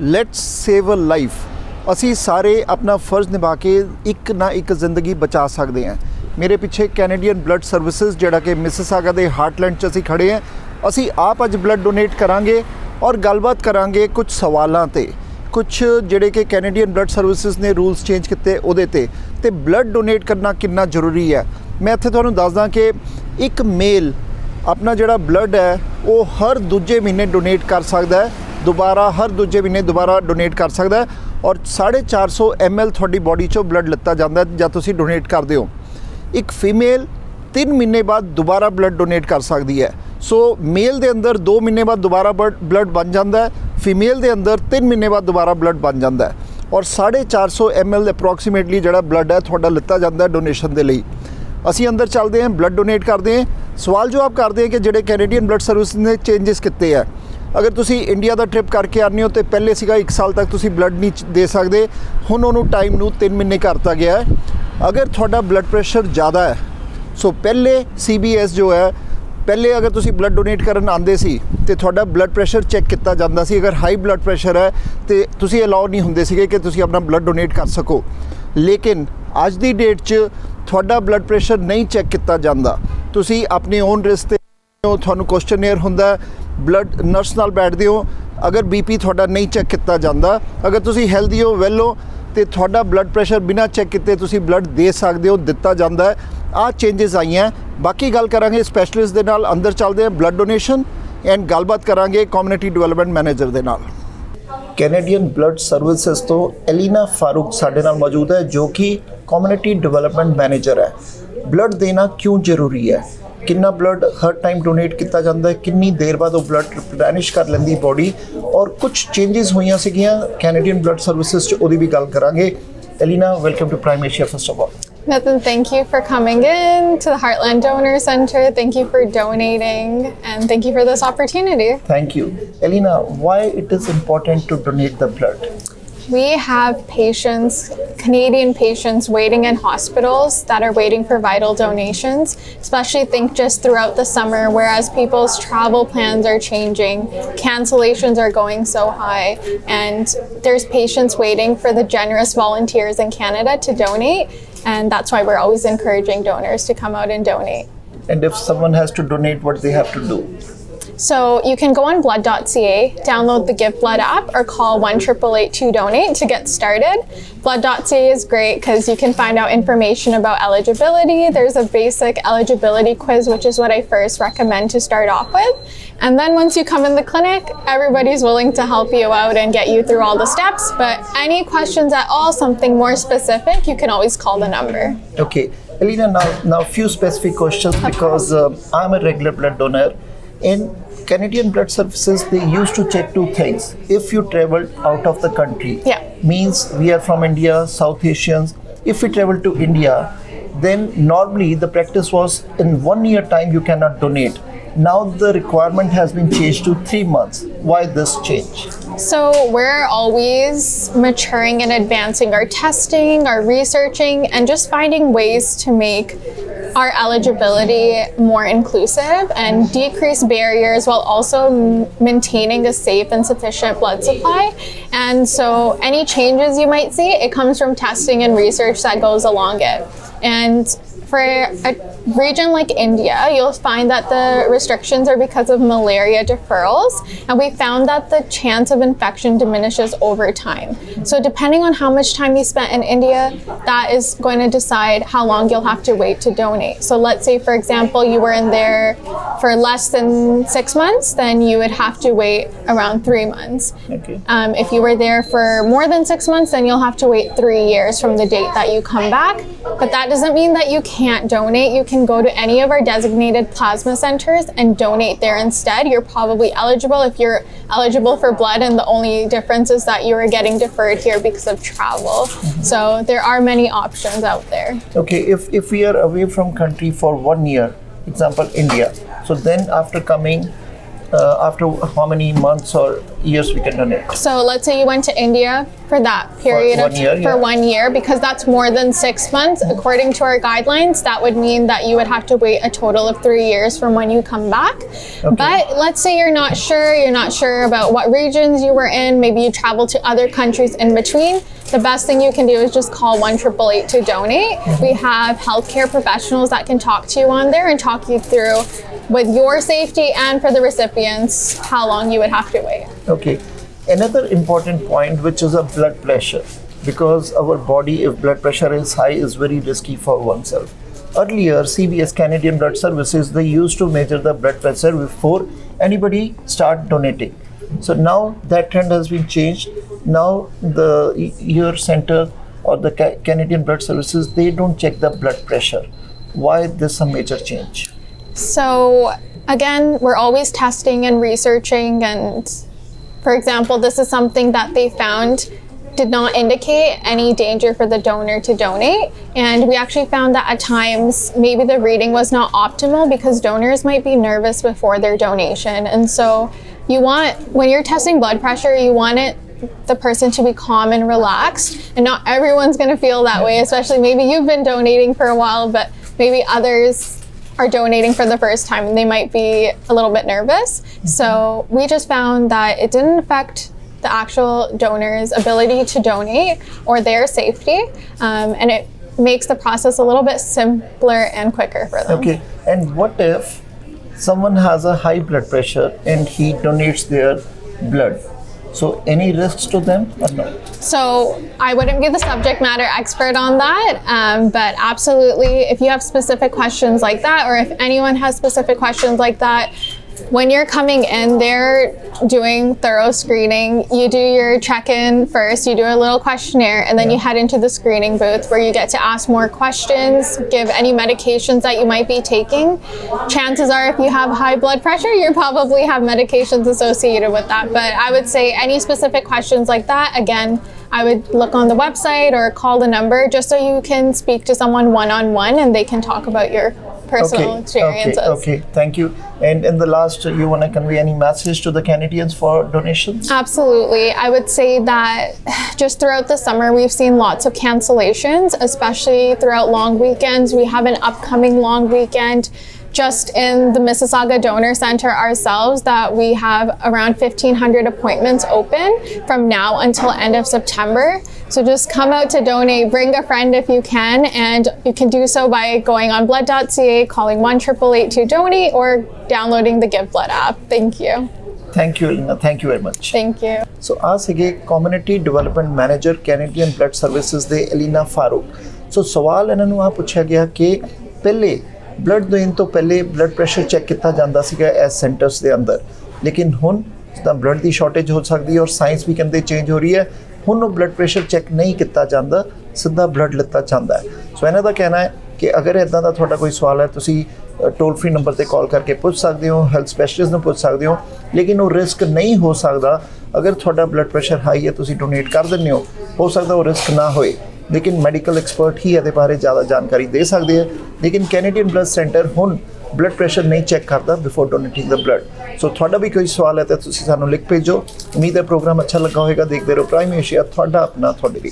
Let's save a life. ਅਸੀਂ ਸਾਰੇ ਆਪਣਾ ਫਰਜ਼ ਨਿਭਾ ਕੇ ਇੱਕ ਨਾ ਇੱਕ ਜ਼ਿੰਦਗੀ ਬਚਾ ਸਕਦੇ ਹਾਂ। ਮੇਰੇ ਪਿੱਛੇ ਕੈਨੇਡੀਅਨ ਬਲੱਡ ਸਰਵਿਸਿਜ਼ ਜਿਹੜਾ ਕਿ ਮਿਸਿਸਾਗਾ ਦੇ ਹਾਰਟਲੈਂਡ 'ਚ ਅਸੀਂ ਖੜੇ ਹਾਂ। ਅਸੀਂ ਆਪ ਅੱਜ ਬਲੱਡ ਡੋਨੇਟ ਕਰਾਂਗੇ ਔਰ ਗੱਲਬਾਤ ਕਰਾਂਗੇ ਕੁਝ ਸਵਾਲਾਂ ਤੇ, ਕੁਛ ਜਿਹੜੇ ਕਿ ਕੈਨੇਡੀਅਨ ਬਲੱਡ ਸਰਵਿਸਿਜ਼ ਨੇ ਰੂਲਸ ਚੇਂਜ ਕੀਤੇ ਉਹਦੇ ਤੇ ਬਲੱਡ ਡੋਨੇਟ ਕਰਨਾ ਕਿੰਨਾ ਜ਼ਰੂਰੀ ਹੈ। ਮੈਂ ਇੱਥੇ ਤੁਹਾਨੂੰ ਦੱਸਦਾ ਕਿ ਇੱਕ ਮੇਲ ਆਪਣਾ ਜਿਹੜਾ ਬਲੱਡ ਹੈ ਉਹ ਹਰ ਦੂਜੇ ਮਹੀਨੇ ਡੋਨੇਟ ਕਰ ਸਕਦਾ ਹੈ, ਦੁਬਾਰਾ ਹਰ ਦੂਜੇ ਮਹੀਨੇ ਦੁਬਾਰਾ ਡੋਨੇਟ ਕਰ ਸਕਦਾ ਹੈ ਔਰ 450 ml ਤੁਹਾਡੀ ਬੋਡੀ 'ਚੋਂ ਬਲੱਡ ਲਿੱਤਾ ਜਾਂਦਾ ਜਦ ਤੁਸੀਂ ਡੋਨੇਟ ਕਰਦੇ ਹੋ। ਇੱਕ ਫੀਮੇਲ 3 ਮਹੀਨੇ ਬਾਅਦ ਦੁਬਾਰਾ ਬਲੱਡ ਡੋਨੇਟ ਕਰ ਸਕਦੀ ਹੈ। ਸੋ ਮੇਲ ਦੇ ਅੰਦਰ 2 ਮਹੀਨੇ ਬਾਅਦ ਦੁਬਾਰਾ ਬਲੱਡ ਬਣ ਜਾਂਦਾ ਹੈ, ਫੀਮੇਲ ਦੇ ਅੰਦਰ 3 ਮਹੀਨੇ ਬਾਅਦ ਦੁਬਾਰਾ ਬਲੱਡ ਬਣ ਜਾਂਦਾ ਹੈ ਔਰ 450 ml ਅਪਰੋਕਸੀਮੇਟਲੀ ਜਿਹੜਾ ਬਲੱਡ ਹੈ ਤੁਹਾਡਾ ਲਿੱਤਾ ਜਾਂਦਾ ਡੋਨੇਸ਼ਨ ਦੇ ਲਈ। ਅਸੀਂ ਅੰਦਰ ਚੱਲਦੇ ਹਾਂ, ਬਲੱਡ ਡੋਨੇਟ ਕਰਦੇ ਹਾਂ। ਸਵਾਲ ਜਵਾਬ ਕਰਦੇ ਹਾਂ ਕਿ ਜਿਹੜੇ ਕੈਨੇਡੀਅਨ ਬਲੱਡ ਸਰਵਿਸ ਨੇ ਚੇਂਜਸ ਕੀਤੇ ਆ। ਅਗਰ ਤੁਸੀਂ ਇੰਡੀਆ ਦਾ ਟ੍ਰਿਪ ਕਰਕੇ ਆਉਂਦੇ ਹੋ ਤਾਂ ਪਹਿਲੇ ਸੀਗਾ 1 ਸਾਲ ਤੱਕ ਤੁਸੀਂ ਬਲੱਡ ਨਹੀਂ ਦੇ ਸਕਦੇ, ਹੁਣ ਉਹਨੂੰ ਟਾਈਮ ਨੂੰ 3 ਮਹੀਨੇ ਕਰਤਾ ਗਿਆ ਹੈ। ਅਗਰ ਤੁਹਾਡਾ ਬਲੱਡ ਪ੍ਰੈਸ਼ਰ ਜ਼ਿਆਦਾ ਹੈ, ਸੋ ਪਹਿਲੇ CBS ਜੋ ਹੈ, ਪਹਿਲੇ ਅਗਰ ਤੁਸੀਂ ਬਲੱਡ ਡੋਨੇਟ ਕਰਨ ਆਉਂਦੇ ਸੀ ਤੇ ਤੁਹਾਡਾ ਬਲੱਡ ਪ੍ਰੈਸ਼ਰ ਚੈੱਕ ਕੀਤਾ ਜਾਂਦਾ ਸੀ। ਅਗਰ ਹਾਈ ਬਲੱਡ ਪ੍ਰੈਸ਼ਰ ਹੈ ਤੇ ਤੁਸੀਂ ਅਲਾਉ ਨਹੀਂ ਹੁੰਦੇ ਸੀਗੇ ਕਿ ਤੁਸੀਂ ਆਪਣਾ ਬਲੱਡ ਡੋਨੇਟ ਕਰ ਸਕੋ। ਲੇਕਿਨ ਅੱਜ ਦੀ ਡੇਟ 'ਚ ਤੁਹਾਡਾ ਬਲੱਡ ਪ੍ਰੈਸ਼ਰ ਨਹੀਂ ਚੈੱਕ ਕੀਤਾ ਜਾਂਦਾ। ਤੁਸੀਂ ਆਪਣੇ ਓਨ ਰਿਸਕ ਤੇ ਤੁਹਾਨੂੰ ਕੁਐਸਚਨੇਅਰ ਹੁੰਦਾ, ਬਲੱਡ ਨਰਸ ਨਾਲ ਬੈਠਦੇ ਹੋ। ਅਗਰ BP ਤੁਹਾਡਾ ਨਹੀਂ ਚੈੱਕ ਕੀਤਾ ਜਾਂਦਾ, ਅਗਰ ਤੁਸੀਂ ਹੈਲਦੀ ਹੋ, ਵੈਲ ਹੋ ਤੇ ਤੁਹਾਡਾ ਬਲੱਡ ਪ੍ਰੈਸ਼ਰ ਬਿਨਾਂ ਚੈੱਕ ਕੀਤੇ ਤੁਸੀਂ ਬਲੱਡ ਦੇ ਸਕਦੇ ਹੋ, ਦਿੱਤਾ ਜਾਂਦਾ ਹੈ। ਆਹ ਚੇਂਜਸ ਆਈਆਂ। ਬਾਕੀ ਗੱਲ ਕਰਾਂਗੇ ਸਪੈਸ਼ਲਿਸਟ ਦੇ ਨਾਲ, ਅੰਦਰ ਚੱਲਦੇ ਹਾਂ ਬਲੱਡ ਡੋਨੇਸ਼ਨ ਐਂਡ ਗੱਲਬਾਤ ਕਰਾਂਗੇ ਕਮਿਊਨਿਟੀ ਡਿਵੈਲਪਮੈਂਟ ਮੈਨੇਜਰ ਦੇ ਨਾਲ। ਕੈਨੇਡੀਅਨ ਬਲੱਡ ਸਰਵਿਸਿਜ਼ ਤੋਂ ਐਲੀਨਾ ਫਾਰੂਕ ਸਾਡੇ ਨਾਲ ਮੌਜੂਦ ਹੈ ਜੋ ਕਿ ਕਮਿਊਨਿਟੀ ਡਿਵੈਲਪਮੈਂਟ ਮੈਨੇਜਰ ਹੈ। ਬਲੱਡ ਦੇਣਾ ਕਿਉਂ ਜ਼ਰੂਰੀ ਹੈ, ਕਿੰਨਾ ਬਲੱਡ ਹਰ ਟਾਈਮ ਡੋਨੇਟ ਕੀਤਾ ਜਾਂਦਾ ਹੈ, ਕਿੰਨੀ ਦੇਰ ਬਾਅਦ ਉਹ ਬਲੱਡ ਰਿਪਲੈਨਿਸ਼ ਕਰ ਲੈਂਦੀ ਬੋਡੀ ਔਰ ਕੁਝ ਚੇਂਜਸ ਹੋਈਆਂ ਸੀਗੀਆਂ ਕੈਨੇਡੀਅਨ ਬਲੱਡ ਸਰਵਿਸਿਜ਼ 'ਚ, ਉਹਦੀ ਵੀ ਗੱਲ ਕਰਾਂਗੇ। Alina, welcome to Prime Asia first of all. Nathan, thank you for coming in to the Heartland Donor Center. Thank you for donating and thank you for this opportunity. Thank you. Elena, why it is important to donate the blood? We have patients, Canadian patients, waiting in hospitals that are waiting for vital donations, especially think just throughout the summer, whereas people's travel plans are changing, cancellations are going so high, and there's patients waiting for the generous volunteers in Canada to donate, and that's why we're always encouraging donors to come out and donate. And if someone has to donate, what they have to do? So you can go on blood.ca, download the Give Blood app, or call 1-888-2-DONATE to get started. Blood.ca is great because you can find out information about eligibility. There's a basic eligibility quiz, which is what I first recommend to start off with. And then once you come in the clinic, everybody's willing to help you out and get you through all the steps. But any questions at all, something more specific, you can always call the number. Okay. Elena, now few specific questions because I'm a regular blood donor. In Canadian blood services, they used to check 2 things. If you traveled out of the country, means we are from India, South Asians. If we travel to India, then normally the practice was in 1 year time you cannot donate. Now the requirement has been changed to 3 months. Why this change? So we're always maturing and advancing our testing, our researching, and just finding ways to make our eligibility more inclusive and decrease barriers while also maintaining a safe and sufficient blood supply. And so any changes you might see, it comes from testing and research that goes along it. And for a region like India, you'll find that the restrictions are because of malaria deferrals, and we found that the chance of infection diminishes over time. So depending on how much time you spent in India, that is going to decide how long you'll have to wait to donate. So let's say, for example, you were in there for less than 6 months, then you would have to wait around 3 months. Okay. If you were there for more than 6 months, then you'll have to wait 3 years from the date that you come back. But that doesn't mean that you can't donate. You can go to any of our designated plasma centers and donate there instead. You're probably eligible if you're eligible for blood, and the only difference is that you are getting deferred here because of travel. So there are many options out there. Okay, if we are away from country for 1 year, example India, so then after coming, after how many months or years we can donate? So let's say you went to India for that period one year, for yeah. 1 year, because that's more than 6 months. According to our guidelines, that would mean that you would have to wait a total of 3 years from when you come back. But let's say you're not sure about what regions you were in, maybe you travel to other countries in between. The best thing you can do is just call 1-888 to donate. We have healthcare professionals that can talk to you on there and talk you through, with your safety and for the recipients, how long you would have to wait. Okay. Another important point, which is a blood pressure, because our body, if blood pressure is high, is very risky for oneself. Earlier, CBS, Canadian Blood Services, they used to measure the blood pressure before anybody start donating. So now that trend has been changed. Now your center or the Canadian Blood Services, they don't check the blood pressure. Why this a major change? So again, we're always testing and researching, and for example, this is something that they found did not indicate any danger for the donor to donate. And we actually found that at times maybe the reading was not optimal because donors might be nervous before their donation. And so when you're testing blood pressure, you want the person to be calm and relaxed, and not everyone's going to feel that way, especially maybe you've been donating for a while, but maybe others are donating for the first time and they might be a little bit nervous. So we just found that it didn't affect the actual donor's ability to donate or their safety, and it makes the process a little bit simpler and quicker for them. Okay, and what if someone has a high blood pressure and he donates their blood? So any risks to them or no? So I wouldn't be the subject matter expert on that, but absolutely, if you have specific questions like that, or if anyone has specific questions like that, when you're coming in, they're doing thorough screening. You do your check-in first, you do a little questionnaire, and then you head into the screening booth where you get to ask more questions, give any medications that you might be taking. Chances are, if you have high blood pressure, you probably have medications associated with that. But I would say any specific questions like that, again, I would look on the website or call the number just so you can speak to someone one-on-one and they can talk about your personal experiences. Okay, thank you. And in the last, you want to convey any message to the Canadians for donations? Absolutely. I would say that just throughout the summer, we've seen lots of cancellations, especially throughout long weekends. We have an upcoming long weekend just in the Mississauga Donor Center ourselves that we have around 1,500 appointments open from now until end of September. So just come out to donate, bring a friend if you can, and you can do so by going on blood.ca, calling 1-888 to donate, or downloading the Give Blood app. Thank you. Thank you, Elena. Thank you very much. Thank you. So ਆ ਸੀਗੇ community development manager Canadian blood services ਦੇ Elina Farooq. ਸੋ ਸਵਾਲ ਇਹਨਾਂ ਨੂੰ ਆ ਪੁੱਛਿਆ ਗਿਆ ਕਿ ਪਹਿਲੇ ਬਲੱਡ ਦੇਣ ਤੋਂ ਪਹਿਲੇ ਬਲੱਡ ਪ੍ਰੈਸ਼ਰ ਚੈੱਕ ਕੀਤਾ ਜਾਂਦਾ ਸੀਗਾ ਇਸ ਸੈਂਟਰਸ ਦੇ ਅੰਦਰ, ਲੇਕਿਨ ਹੁਣ ਤਾਂ ਬਲੱਡ ਦੀ ਸ਼ਾਰਟੇਜ ਹੋ ਸਕਦੀ ਹੈ ਔਰ ਸਾਇੰਸ ਵੀ ਕਹਿੰਦੇ ਚੇਂਜ ਹੋ ਰਹੀ ਹੈ। ਹੁਣ ਉਹ ਬਲੱਡ ਪ੍ਰੈਸ਼ਰ ਚੈੱਕ ਨਹੀਂ ਕੀਤਾ ਜਾਂਦਾ, ਸਿੱਧਾ ਬਲੱਡ ਲਿੱਤਾ ਜਾਂਦਾ ਹੈ। ਸੋ ਇਹਨਾਂ ਦਾ ਕਹਿਣਾ ਹੈ ਕਿ ਅਗਰ ਇੱਦਾਂ ਦਾ ਤੁਹਾਡਾ ਕੋਈ ਸਵਾਲ ਹੈ, ਤੁਸੀਂ ਟੋਲ ਫ੍ਰੀ ਨੰਬਰ ਤੇ ਕਾਲ ਕਰਕੇ ਪੁੱਛ ਸਕਦੇ ਹੋ, ਹੈਲਥ ਸਪੈਸ਼ਲਿਸਟ ਨੂੰ ਪੁੱਛ ਸਕਦੇ ਹੋ, ਲੇਕਿਨ ਉਹ ਰਿਸਕ ਨਹੀਂ ਹੋ ਸਕਦਾ। ਅਗਰ ਤੁਹਾਡਾ ਬਲੱਡ ਪ੍ਰੈਸ਼ਰ ਹਾਈ ਹੈ, ਤੁਸੀਂ ਡੋਨੇਟ ਕਰ ਦਿੰਦੇ ਹੋ ਸਕਦਾ ਉਹ ਰਿਸਕ ਨਾ ਹੋਏ, ਲੇਕਿਨ ਮੈਡੀਕਲ ਐਕਸਪਰਟ ਹੀ ਇਹਦੇ ਬਾਰੇ ਜ਼ਿਆਦਾ ਜਾਣਕਾਰੀ ਦੇ ਸਕਦੇ ਆ। ਲੇਕਿਨ ਕੈਨੇਡੀਅਨ ਬਲੱਡ ਸੈਂਟਰ ਹੁਣ ਬਲੱਡ ਪ੍ਰੈਸ਼ਰ ਨਹੀਂ ਚੈੱਕ ਕਰਦਾ ਬਿਫੋਰ ਡੋਨੇਟਿੰਗ ਦਾ ਬਲੱਡ। ਸੋ ਤੁਹਾਡਾ ਵੀ ਕੋਈ ਸਵਾਲ ਹੈ ਤਾਂ ਤੁਸੀਂ ਸਾਨੂੰ ਲਿਖ ਭੇਜੋ। ਉਮੀਦ ਹੈ ਪ੍ਰੋਗਰਾਮ ਅੱਛਾ ਲੱਗਾ ਹੋਵੇਗਾ। ਦੇਖਦੇ ਰਹੋ ਪ੍ਰਾਈਮ ਏਸ਼ੀਆ, ਤੁਹਾਡਾ ਆਪਣਾ ਤੁਹਾਡੇ ਲਈ।